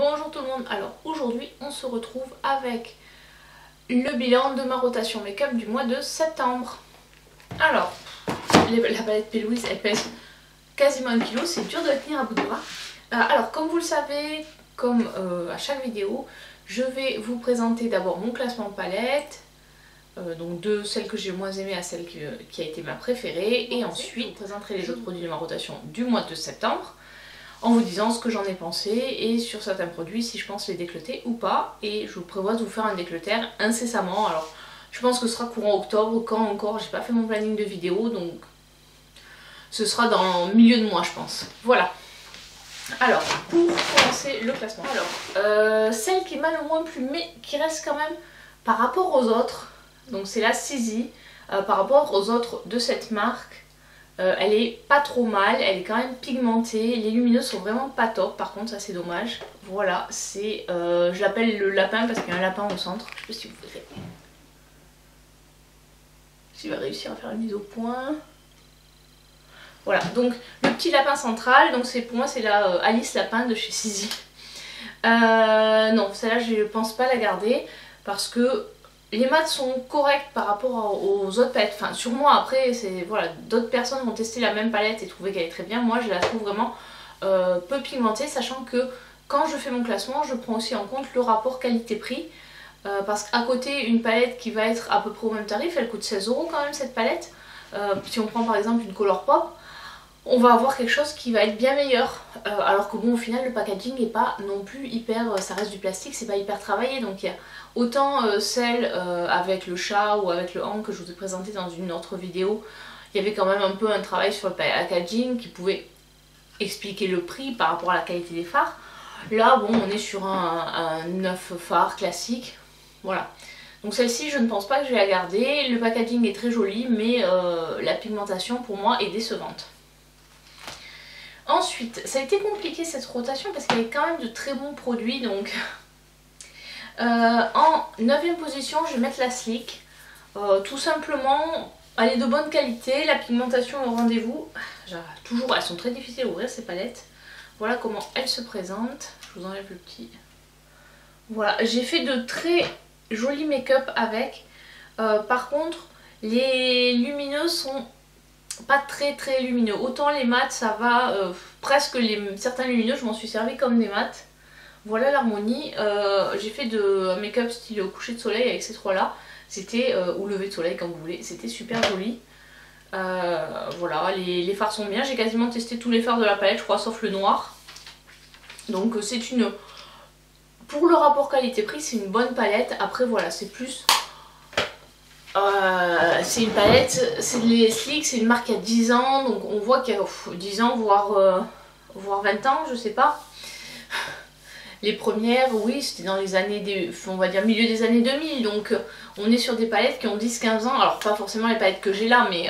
Bonjour tout le monde, alors aujourd'hui on se retrouve avec le bilan de ma rotation make-up du mois de septembre. Alors, la palette P. Louise elle pèse quasiment 1 kg, c'est dur de la tenir à bout de bras. Alors comme vous le savez, comme à chaque vidéo, je vais vous présenter d'abord mon classement palette, donc de celle que j'ai le moins aimée à celle qui a été ma préférée, et ensuite je vous présenterai les autres produits de ma rotation du mois de septembre, en vous disant ce que j'en ai pensé et sur certains produits si je pense les décloter ou pas. Et je vous prévois de vous faire un déclotaire incessamment. Alors je pense que ce sera courant octobre, quand encore, j'ai pas fait mon planning de vidéo, donc ce sera dans le milieu de mois je pense. Voilà. Alors pour commencer le classement, alors celle qui m'a le moins plu mais qui reste quand même par rapport aux autres, donc c'est la Sizi, par rapport aux autres de cette marque. Elle est pas trop mal, elle est quand même pigmentée, les lumineux sont vraiment pas top, par contre ça c'est dommage. Voilà, c'est, je l'appelle le lapin parce qu'il y a un lapin au centre, je sais pas si vous verrez. Si je vais réussir à faire une mise au point. Voilà, donc le petit lapin central, donc c'est pour moi c'est la Alice Lapin de chez Sizi. Non, celle-là je pense pas la garder parce que les mats sont corrects par rapport aux autres palettes. Enfin, sur moi, après, c'est voilà, d'autres personnes ont testé la même palette et trouvé qu'elle est très bien. Moi, je la trouve vraiment peu pigmentée, sachant que quand je fais mon classement, je prends aussi en compte le rapport qualité-prix. Parce qu'à côté, une palette qui va être à peu près au même tarif, elle coûte 16 € quand même cette palette. Si on prend par exemple une Colourpop, on va avoir quelque chose qui va être bien meilleur. Alors que bon, au final, le packaging n'est pas non plus hyper, ça reste du plastique, c'est pas hyper travaillé. Donc il y a autant celle avec le chat ou avec le Han que je vous ai présenté dans une autre vidéo, il y avait quand même un peu un travail sur le packaging qui pouvait expliquer le prix par rapport à la qualité des fards. Là, bon, on est sur un 9 phare classique, voilà. Donc celle-ci, je ne pense pas que je vais la garder. Le packaging est très joli, mais la pigmentation pour moi est décevante. Ensuite, ça a été compliqué cette rotation parce qu'il y avait quand même de très bons produits. Donc en 9ème position, je vais mettre la Sleek. Tout simplement, elle est de bonne qualité, la pigmentation est au rendez-vous. Toujours, elles sont très difficiles à ouvrir ces palettes. Voilà comment elles se présentent. Je vous enlève le petit. Voilà, j'ai fait de très jolis make-up avec. Par contre, les lumineux sont pas très lumineux. Autant les mats ça va, presque certains lumineux je m'en suis servi comme des mats. Voilà l'harmonie. J'ai fait un make-up style coucher de soleil avec ces trois là. C'était, ou lever de soleil comme vous voulez, c'était super joli. Voilà, les fards sont bien. J'ai quasiment testé tous les fards de la palette je crois sauf le noir. Donc c'est une... Pour le rapport qualité-prix c'est une bonne palette. Après voilà, c'est plus... c'est une palette, c'est les Sleek, c'est une marque qui a 10 ans, donc on voit qu'il y a 10 ans, voire 20 ans, je sais pas. Les premières, oui, c'était dans les années, on va dire milieu des années 2000, donc on est sur des palettes qui ont 10-15 ans, alors pas forcément les palettes que j'ai là, mais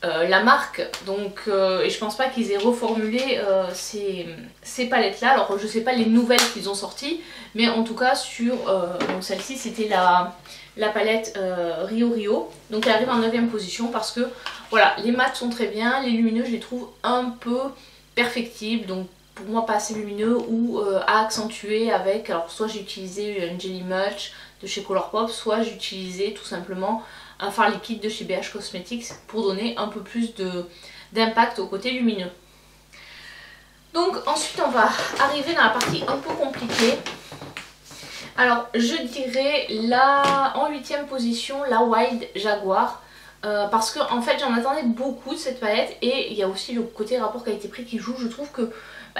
la marque, donc, et je pense pas qu'ils aient reformulé ces palettes là, alors je sais pas les nouvelles qu'ils ont sorties, mais en tout cas sur, donc celle-ci c'était la palette Rio Rio, donc elle arrive en 9ème position parce que voilà, les mats sont très bien, les lumineux je les trouve un peu perfectibles, donc pour moi pas assez lumineux ou à accentuer avec, alors soit j'ai utilisé une Jelly Much de chez Colourpop, soit j'ai utilisé tout simplement un fard liquide de chez BH Cosmetics pour donner un peu plus d'impact au côté lumineux. Donc ensuite on va arriver dans la partie un peu compliquée. Alors je dirais là en 8ème position la Wild Jaguar, parce que en fait j'en attendais beaucoup de cette palette et il y a aussi le côté rapport qualité-prix qui joue. Je trouve que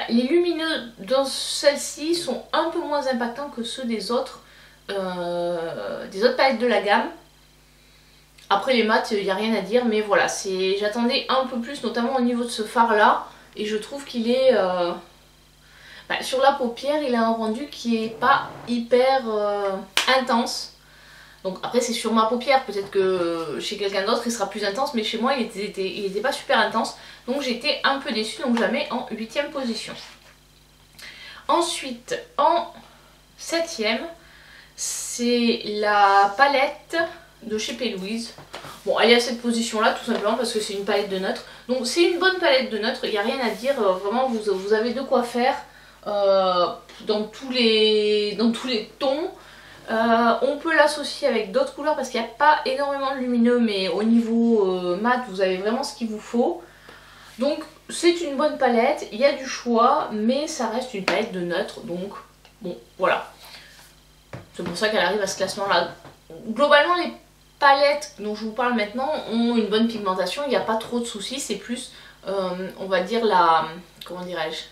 les lumineux dans celle-ci sont un peu moins impactants que ceux des autres palettes de la gamme. Après les mats il n'y a rien à dire, mais voilà, j'attendais un peu plus notamment au niveau de ce fard là et je trouve qu'il est... sur la paupière il a un rendu qui est pas hyper intense. Donc après c'est sur ma paupière, peut-être que chez quelqu'un d'autre il sera plus intense, mais chez moi il était pas super intense. Donc j'étais un peu déçue, donc je la mets en 8ème position. Ensuite en 7ème c'est la palette de chez P. Louise. Bon, elle est à cette position là tout simplement parce que c'est une palette de neutre. Donc c'est une bonne palette de neutre, il n'y a rien à dire, vraiment vous avez de quoi faire. dans tous les tons. On peut l'associer avec d'autres couleurs parce qu'il n'y a pas énormément de lumineux, mais au niveau mat vous avez vraiment ce qu'il vous faut. Donc c'est une bonne palette, il y a du choix, mais ça reste une palette de neutre, donc bon voilà. C'est pour ça qu'elle arrive à ce classement là. Globalement les palettes dont je vous parle maintenant ont une bonne pigmentation, il n'y a pas trop de soucis, c'est plus on va dire la, comment dirais-je,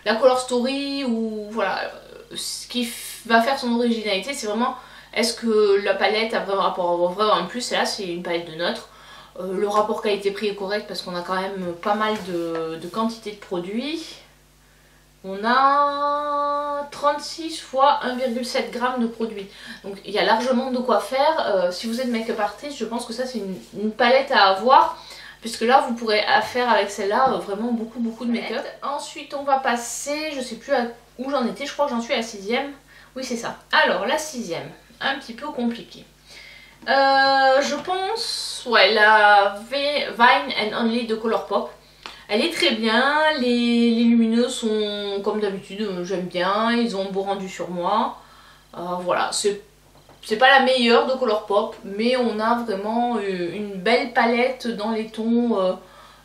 la color story, ou voilà, ce qui va faire son originalité, c'est vraiment est-ce que la palette a vraiment un plus, et là c'est une palette de neutre. Le rapport qualité-prix est correct parce qu'on a quand même pas mal de quantité de produits. On a 36 fois 1,7 g de produits. Donc il y a largement de quoi faire. Si vous êtes make-up artiste, je pense que ça c'est une palette à avoir. Puisque là vous pourrez faire avec celle-là vraiment beaucoup de make-up. Ensuite on va passer, je sais plus où j'en étais, je crois que j'en suis à la 6ème. Oui c'est ça. Alors la 6ème, un petit peu compliqué. Je pense, ouais, la Vine and Only de Colourpop. Elle est très bien, les lumineux sont comme d'habitude, j'aime bien, ils ont un beau rendu sur moi. Voilà, c'est pas la meilleure de Colourpop, mais on a vraiment une belle palette dans les tons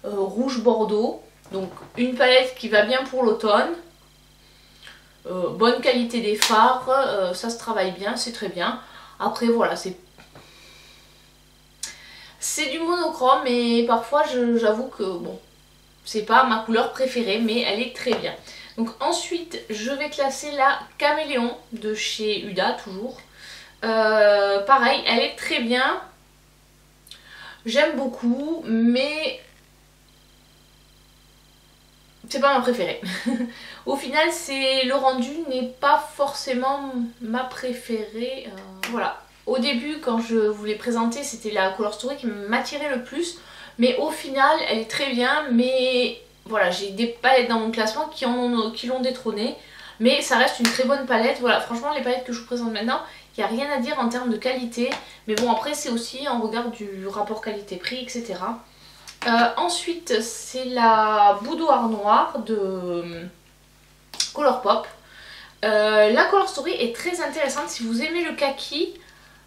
rouge bordeaux. Donc une palette qui va bien pour l'automne. Bonne qualité des fards, ça se travaille bien, c'est très bien. Après voilà, c'est du monochrome et parfois j'avoue que bon, c'est pas ma couleur préférée, mais elle est très bien. Donc ensuite je vais classer la Caméléon de chez Huda toujours. Pareil, elle est très bien. J'aime beaucoup, mais c'est pas ma préférée. Au final, le rendu n'est pas forcément ma préférée. Voilà. Au début, quand je vous l'ai présentée, c'était la Color Story qui m'attirait le plus. Mais au final, elle est très bien. Mais voilà, j'ai des palettes dans mon classement qui l'ont détrônée. Mais ça reste une très bonne palette. Voilà, franchement, les palettes que je vous présente maintenant, il n'y a rien à dire en termes de qualité. Mais bon, après, c'est aussi en regard du rapport qualité-prix, etc. Ensuite, c'est la Boudoir Noire de Colourpop. La Color Story est très intéressante si vous aimez le kaki.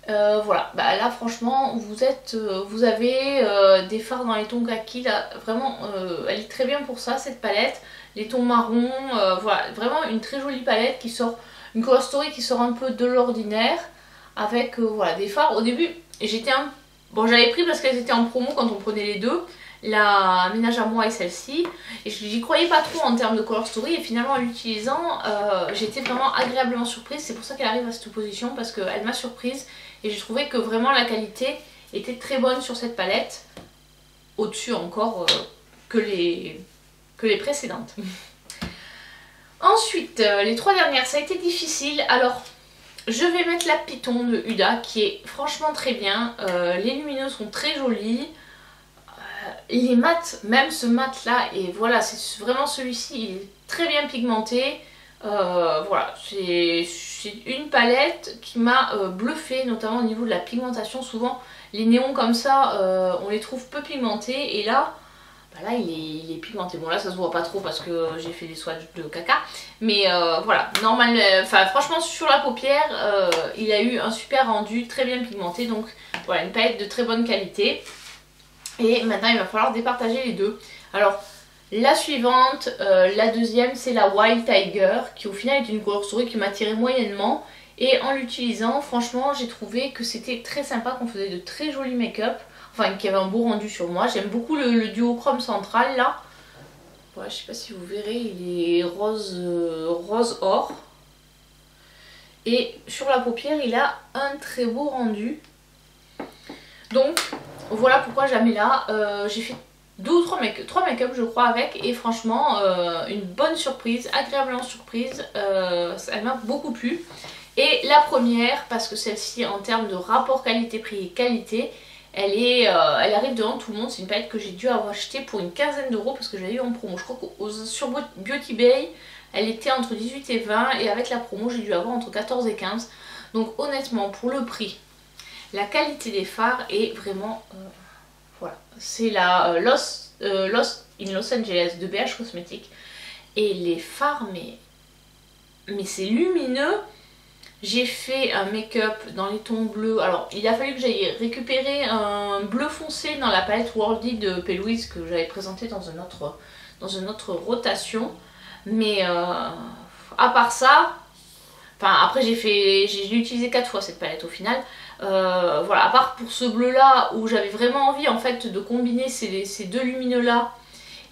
Voilà, bah là franchement vous avez des fards dans les tons kaki là, vraiment elle est très bien pour ça cette palette. Les tons marrons, voilà, vraiment une très jolie palette qui sort, une Color Story qui sort un peu de l'ordinaire avec voilà, des fards. Au début bon, j'avais pris parce qu'elles étaient en promo quand on prenait les deux, la Ménage à moi et celle-ci, et j'y croyais pas trop en termes de Color Story, et finalement en l'utilisant j'étais vraiment agréablement surprise. C'est pour ça qu'elle arrive à cette position, parce qu'elle m'a surprise et j'ai trouvé que vraiment la qualité était très bonne sur cette palette, au-dessus encore que les précédentes. Ensuite les trois dernières, ça a été difficile. Alors je vais mettre la Python de Huda qui est franchement très bien. Les lumineux sont très jolis. Les mats, même ce mat là, et voilà, c'est vraiment celui-ci, il est très bien pigmenté. Voilà, c'est une palette qui m'a bluffé, notamment au niveau de la pigmentation. Souvent les néons comme ça, on les trouve peu pigmentés, et là, bah là il est pigmenté. Bon là ça se voit pas trop parce que j'ai fait des swatchs de caca, mais voilà, normal, franchement sur la paupière, il a eu un super rendu, très bien pigmenté. Donc voilà, une palette de très bonne qualité. Et maintenant il va falloir départager les deux. Alors la suivante, la deuxième, c'est la Wild Tiger, qui au final est une Color Story qui m'attirait moyennement. Et en l'utilisant, franchement j'ai trouvé que c'était très sympa, qu'on faisait de très jolis make-up, enfin qui avait un beau rendu sur moi. J'aime beaucoup le duochrome central là. Ouais, je sais pas si vous verrez, il est rose or. Et sur la paupière il a un très beau rendu. Donc voilà pourquoi je la mets là. J'ai fait 2 ou 3 make-up je crois avec, et franchement une bonne surprise, agréablement surprise. Elle m'a beaucoup plu. Et la première, parce que celle-ci en termes de rapport qualité-prix et qualité, elle arrive devant tout le monde. C'est une palette que j'ai dû avoir achetée pour une quinzaine d'euros parce que j'avais eu en promo. Je crois que sur Beauty Bay elle était entre 18 et 20, et avec la promo j'ai dû avoir entre 14 et 15. Donc honnêtement pour le prix, la qualité des fards est vraiment... voilà. C'est la Lost in Los Angeles de BH Cosmetics. Et les fards, mais c'est lumineux. J'ai fait un make-up dans les tons bleus. Alors il a fallu que j'aille récupérer un bleu foncé dans la palette Worldly de P. Louise que j'avais présenté dans une autre rotation. Mais à part ça, enfin après j'ai utilisé 4 fois cette palette au final. Voilà, à part pour ce bleu là où j'avais vraiment envie en fait de combiner ces deux lumineux là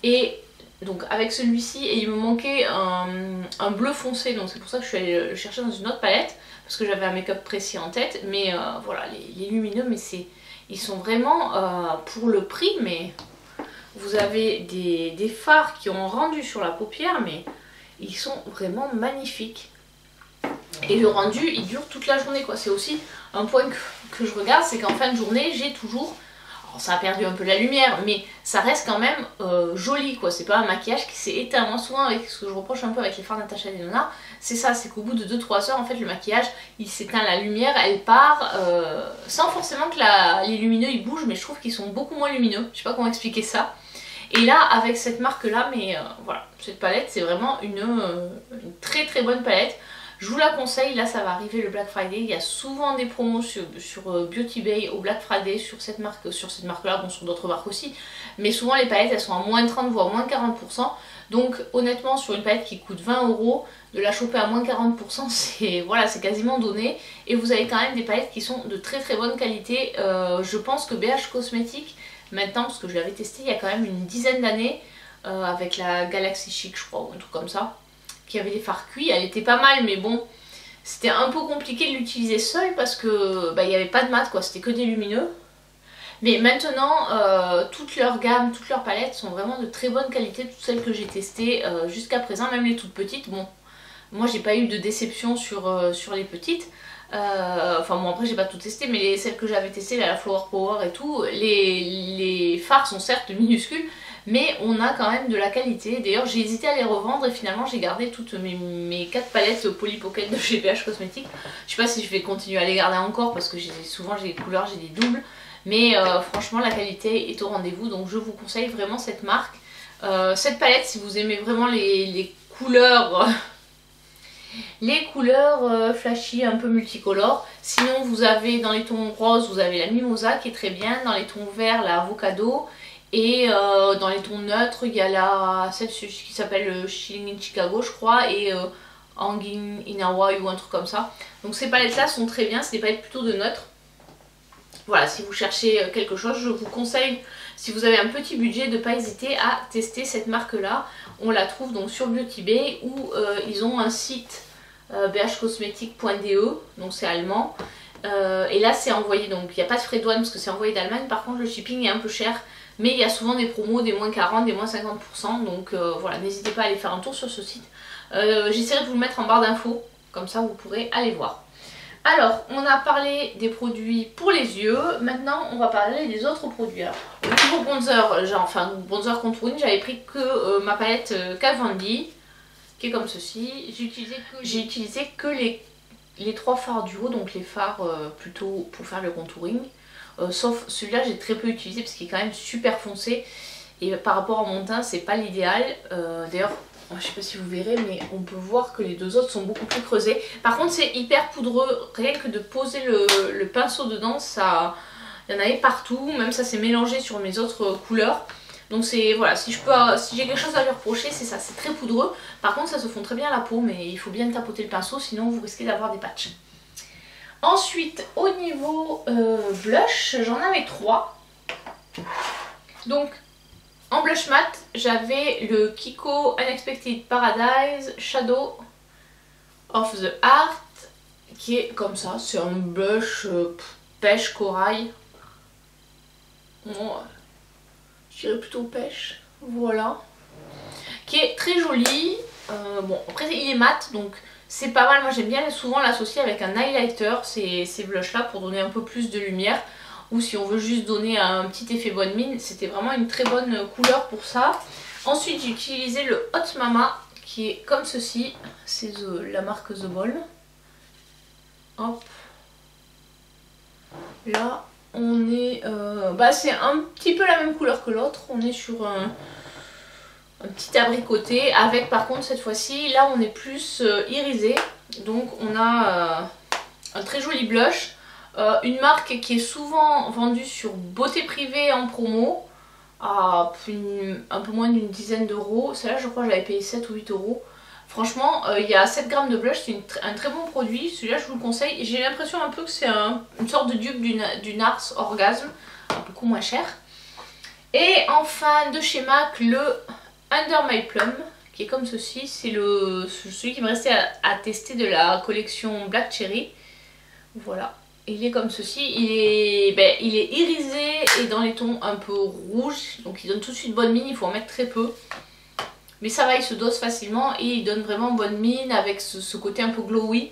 et donc avec celui-ci, et il me manquait un bleu foncé, donc c'est pour ça que je suis allée le chercher dans une autre palette parce que j'avais un make-up précis en tête. Mais voilà, les lumineux, mais ils sont vraiment pour le prix, mais vous avez des fards qui ont rendu sur la paupière, mais ils sont vraiment magnifiques. Et le rendu, il dure toute la journée quoi. C'est aussi un point que je regarde, c'est qu'en fin de journée, j'ai toujours... Alors, ça a perdu un peu la lumière, mais ça reste quand même joli quoi. C'est pas un maquillage qui s'est éteint. Moi souvent, avec ce que je reproche un peu avec les fards Natasha Denona, c'est ça, c'est qu'au bout de 2-3 heures, en fait, le maquillage, il s'éteint, la lumière, elle part, sans forcément que les lumineux, ils bougent, mais je trouve qu'ils sont beaucoup moins lumineux. Je sais pas comment expliquer ça. Et là, avec cette marque-là, mais voilà, cette palette, c'est vraiment une très très bonne palette. Je vous la conseille, là ça va arriver le Black Friday, il y a souvent des promos sur Beauty Bay au Black Friday sur cette marque-là, bon sur d'autres marques aussi, mais souvent les palettes elles sont à moins 30 voire moins 40%, donc honnêtement sur une palette qui coûte 20 €, de la choper à moins 40% c'est voilà, c'est quasiment donné, et vous avez quand même des palettes qui sont de très très bonne qualité. Je pense que BH Cosmetics, maintenant parce que je l'avais testé il y a quand même une dizaine d'années, avec la Galaxy Chic je crois, ou un truc comme ça, qui avait des fards cuits, elle était pas mal, mais bon, c'était un peu compliqué de l'utiliser seule parce que bah, il n'y avait pas de mat quoi, c'était que des lumineux. Mais maintenant, toute leur gamme, toutes leurs palettes sont vraiment de très bonne qualité, toutes celles que j'ai testées jusqu'à présent, même les toutes petites. Bon, moi j'ai pas eu de déception sur les petites. Enfin bon, après j'ai pas tout testé, mais celles que j'avais testées, la Flower Power et tout, les fards sont certes minuscules, mais on a quand même de la qualité. D'ailleurs j'ai hésité à les revendre et finalement j'ai gardé toutes mes 4 palettes Polly Pocket de chez BH Cosmetics. Je sais pas si je vais continuer à les garder encore parce que souvent j'ai des couleurs, j'ai des doubles, mais franchement la qualité est au rendez-vous, donc je vous conseille vraiment cette marque. Cette palette, si vous aimez vraiment les couleurs... les couleurs flashy, un peu multicolores. Sinon vous avez dans les tons roses, vous avez la Mimosa qui est très bien. Dans les tons verts, la Avocado. Et dans les tons neutres, il y a celle qui s'appelle Chilling in Chicago je crois. Et Hanging in Hawaii ou un truc comme ça. Donc ces palettes là sont très bien, c'est des palettes plutôt de neutres. Voilà, si vous cherchez quelque chose, je vous conseille, si vous avez un petit budget, de ne pas hésiter à tester cette marque-là. On la trouve donc sur Beauty Bay, où ils ont un site bhcosmetic.de, donc c'est allemand. Et là c'est envoyé, donc il n'y a pas de frais de douane parce que c'est envoyé d'Allemagne. Par contre le shipping est un peu cher, mais il y a souvent des promos, des moins 40, des moins 50%. Donc voilà, n'hésitez pas à aller faire un tour sur ce site. J'essaierai de vous le mettre en barre d'infos, comme ça vous pourrez aller voir. Alors, on a parlé des produits pour les yeux, maintenant on va parler des autres produits. Alors, au niveau bronzer, enfin bronzer contouring, j'avais pris que ma palette Kat Von D, qui est comme ceci. J'ai utilisé que les 3 fards du haut, donc les fards plutôt pour faire le contouring. Sauf celui-là, j'ai très peu utilisé parce qu'il est quand même super foncé. Et par rapport à mon teint, c'est pas l'idéal. D'ailleurs, je sais pas si vous verrez, mais on peut voir que les deux autres sont beaucoup plus creusés. Par contre c'est hyper poudreux, rien que de poser le pinceau dedans, ça, il y en avait partout, même ça s'est mélangé sur mes autres couleurs. Donc c'est, voilà, si j'ai quelque chose à lui reprocher, c'est ça, c'est très poudreux. Par contre ça se fond très bien à la peau, mais il faut bien tapoter le pinceau, sinon vous risquez d'avoir des patchs. Ensuite au niveau blush, j'en avais 3. Donc en blush mat, j'avais le Kiko Unexpected Paradise Shadow of the Heart, qui est comme ça, c'est un blush pêche corail. Bon, je dirais plutôt pêche, voilà. Qui est très joli. Bon, après il est mat, donc c'est pas mal. Moi j'aime bien souvent l'associer avec un highlighter, ces blushs là, pour donner un peu plus de lumière. Ou si on veut juste donner un petit effet bonne mine, c'était vraiment une très bonne couleur pour ça. Ensuite j'ai utilisé le Hot Mama qui est comme ceci, c'est la marque The Ball. Hop. Là on est, c'est un petit peu la même couleur que l'autre, on est sur un petit abricoté avec par contre cette fois-ci, là on est plus irisé. Donc on a un très joli blush. Une marque qui est souvent vendue sur Beauté Privée en promo à un peu moins d'une dizaine d'euros. Celle-là je crois que j'avais payé 7 ou 8 euros. Franchement, il y a 7 grammes de blush, c'est un très bon produit. Celui-là, je vous le conseille. J'ai l'impression un peu que c'est une sorte de dupe du NARS Orgasme, beaucoup moins cher. Et enfin, de chez MAC, le Under My Plum, qui est comme ceci. C'est celui qui me restait à tester de la collection Black Cherry. Voilà, il est comme ceci. Il est irisé et dans les tons un peu rouges. Donc il donne tout de suite bonne mine, il faut en mettre très peu. Mais ça va, il se dose facilement et il donne vraiment bonne mine avec ce côté un peu glowy.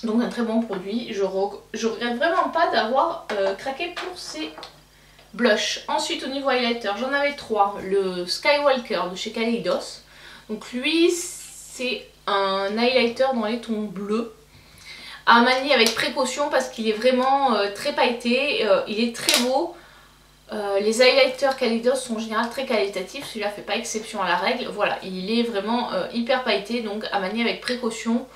Donc un très bon produit. Je regrette vraiment pas d'avoir craqué pour ces blushs. Ensuite au niveau highlighter, j'en avais 3. Le Skywalker de chez Kaleidos. Donc lui c'est un highlighter dans les tons bleus. À manier avec précaution parce qu'il est vraiment très pailleté. Il est très beau. Les highlighters Kaleidos sont en général très qualitatifs, celui-là fait pas exception à la règle. Voilà, il est vraiment hyper pailleté, donc à manier avec précaution.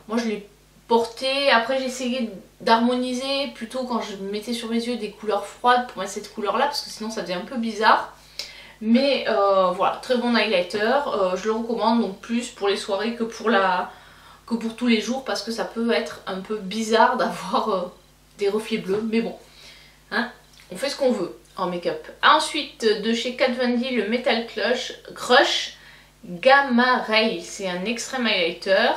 Moi je l'ai porté, après j'ai essayé d'harmoniser plutôt quand je mettais sur mes yeux des couleurs froides pour mettre cette couleur là parce que sinon ça faisait un peu bizarre. Mais voilà, très bon highlighter, je le recommande donc plus pour les soirées que pour tous les jours parce que ça peut être un peu bizarre d'avoir des reflets bleus, mais bon, hein, on fait ce qu'on veut en make-up. Ensuite de chez Kat Von D, le Metal Crush Gamma Ray, c'est un extreme highlighter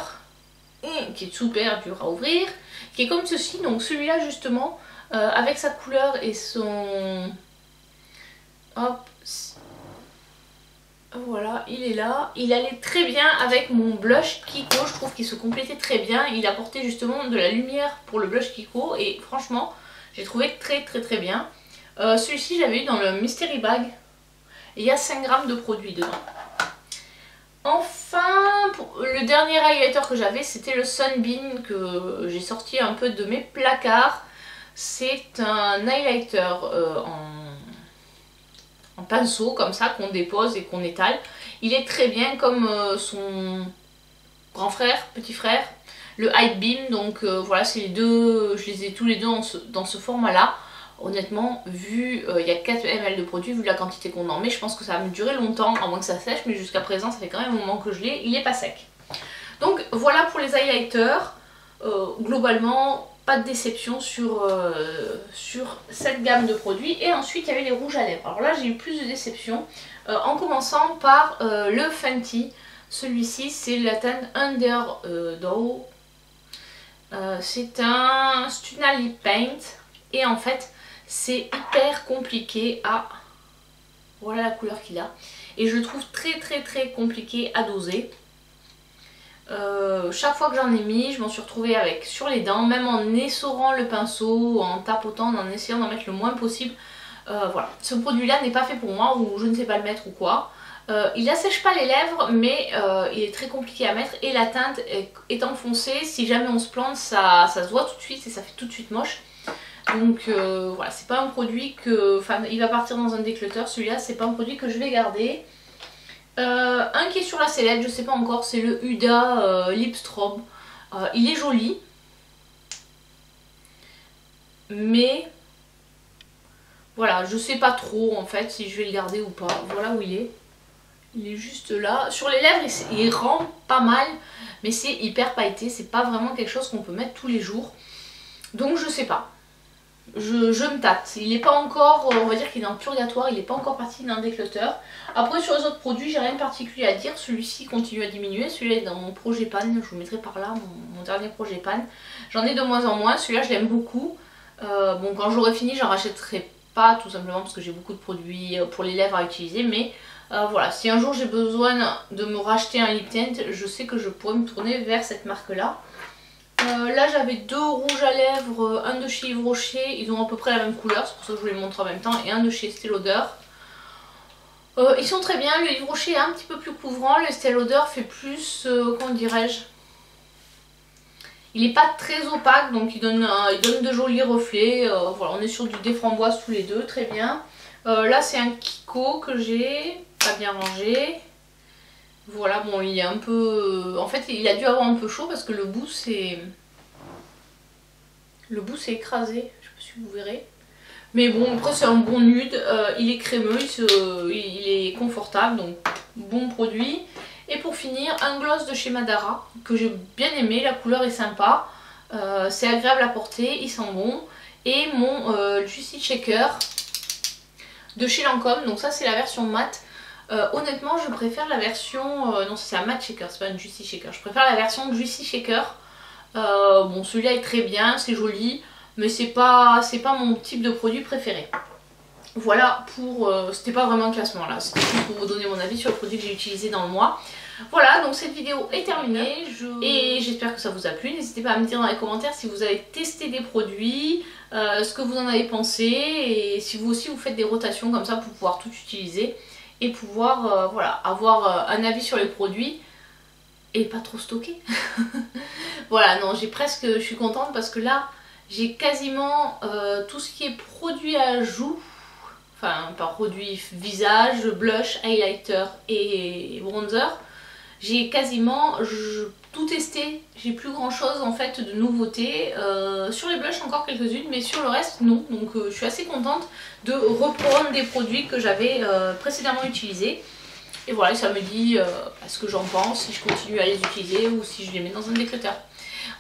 qui est super dur à ouvrir, qui est comme ceci. Donc celui-là justement avec sa couleur et son... Hop, voilà, il est là. Il allait très bien avec mon blush Kiko, je trouve qu'il se complétait très bien. Il apportait justement de la lumière pour le blush Kiko et franchement j'ai trouvé très bien. Celui-ci j'avais eu dans le Mystery Bag et il y a 5 grammes de produit dedans. Enfin, le dernier highlighter que j'avais c'était le Sunbeam que j'ai sorti un peu de mes placards. C'est un highlighter en pinceau comme ça qu'on dépose et qu'on étale. Il est très bien comme son grand frère, petit frère, le Hype Beam. Donc voilà, c'est les deux, je les ai tous les deux dans ce format là. Honnêtement, vu il y a 4 ml de produit, vu la quantité qu'on en met, je pense que ça va me durer longtemps, à moins que ça sèche, mais jusqu'à présent ça fait quand même un moment que je l'ai, il n'est pas sec. Donc voilà pour les highlighters, globalement pas de déception sur cette gamme de produits. Et ensuite il y avait les rouges à lèvres. Alors là j'ai eu plus de déception, en commençant par le Fenty. Celui-ci c'est la teinte Underdow, c'est un Stunna Lip Paint et en fait c'est hyper compliqué à... Voilà la couleur qu'il a. Et je le trouve très compliqué à doser. Chaque fois que j'en ai mis, je m'en suis retrouvée avec sur les dents, même en essorant le pinceau, en tapotant, en essayant d'en mettre le moins possible. Voilà, ce produit là n'est pas fait pour moi, ou je ne sais pas le mettre ou quoi. Il n'assèche pas les lèvres, mais il est très compliqué à mettre et la teinte étant foncée, si jamais on se plante, ça se voit tout de suite et ça fait tout de suite moche. Donc voilà, c'est pas un produit que... Enfin, il va partir dans un déclutter, celui-là, c'est pas un produit que je vais garder. Un qui est sur la sellette, je sais pas encore, c'est le Huda Lip Strobe. Il est joli, mais voilà, je sais pas trop en fait si je vais le garder ou pas. Voilà où il est. Il est juste là. Sur les lèvres, il rend pas mal, mais c'est hyper pailleté. C'est pas vraiment quelque chose qu'on peut mettre tous les jours. Donc je sais pas. Je me tâte. Il n'est pas encore, on va dire qu'il est en purgatoire, il n'est pas encore parti d'un déclutter. Après sur les autres produits, j'ai rien de particulier à dire. Celui-ci continue à diminuer. Celui-là est dans mon projet pan. Je vous mettrai par là mon dernier projet pan. J'en ai de moins en moins. Celui-là, je l'aime beaucoup. Bon, quand j'aurai fini, j'en rachèterai pas, tout simplement parce que j'ai beaucoup de produits pour les lèvres à utiliser. Mais voilà, si un jour j'ai besoin de me racheter un lip tint, je sais que je pourrais me tourner vers cette marque-là. Là j'avais 2 rouges à lèvres, un de chez Yves Rocher, ils ont à peu près la même couleur, c'est pour ça que je vous les montre en même temps, et un de chez Estée Lauder. Ils sont très bien, le Yves Rocher est un petit peu plus couvrant, le Estée Lauder fait plus, comment dirais-je, il n'est pas très opaque, donc il donne de jolis reflets. Voilà, on est sur du déframboise tous les deux, très bien. Là c'est un Kiko que j'ai, pas bien rangé. Voilà, bon, il est un peu... En fait, il a dû avoir un peu chaud parce que le bout s'est écrasé. Je sais pas si vous verrez. Mais bon, après c'est un bon nude. Il est crémeux, il est confortable, donc bon produit. Et pour finir, un gloss de chez Madara que j'ai bien aimé. La couleur est sympa. C'est agréable à porter, il sent bon. Et mon Juicy Shaker de chez Lancôme. Donc ça c'est la version mat. Honnêtement je préfère la version... non c'est un matte shaker, c'est pas une Juicy Shaker. Je préfère la version Juicy Shaker. Bon celui-là est très bien, c'est joli. Mais c'est pas mon type de produit préféré. Voilà pour... c'était pas vraiment un classement là. C'était pour vous donner mon avis sur le produit que j'ai utilisé dans le mois. Voilà, donc cette vidéo est terminée et j'espère que ça vous a plu. N'hésitez pas à me dire dans les commentaires si vous avez testé des produits, ce que vous en avez pensé et si vous aussi vous faites des rotations comme ça pour pouvoir tout utiliser et pouvoir voilà, avoir un avis sur les produits et pas trop stocker. Voilà, non, je suis contente parce que là j'ai quasiment tout ce qui est produit à joues, enfin par produit visage, blush, highlighter et bronzer. J'ai quasiment tout testé, j'ai plus grand chose en fait de nouveautés. Sur les blushs encore quelques-unes, mais sur le reste non. Donc je suis assez contente de reprendre des produits que j'avais précédemment utilisés. Et voilà, ça me dit ce que j'en pense, si je continue à les utiliser ou si je les mets dans un déclutter.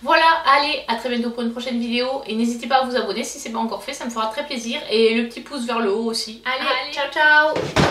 Voilà, allez, à très bientôt pour une prochaine vidéo. Et n'hésitez pas à vous abonner si ce n'est pas encore fait, ça me fera très plaisir. Et le petit pouce vers le haut aussi. Allez. Ciao ciao.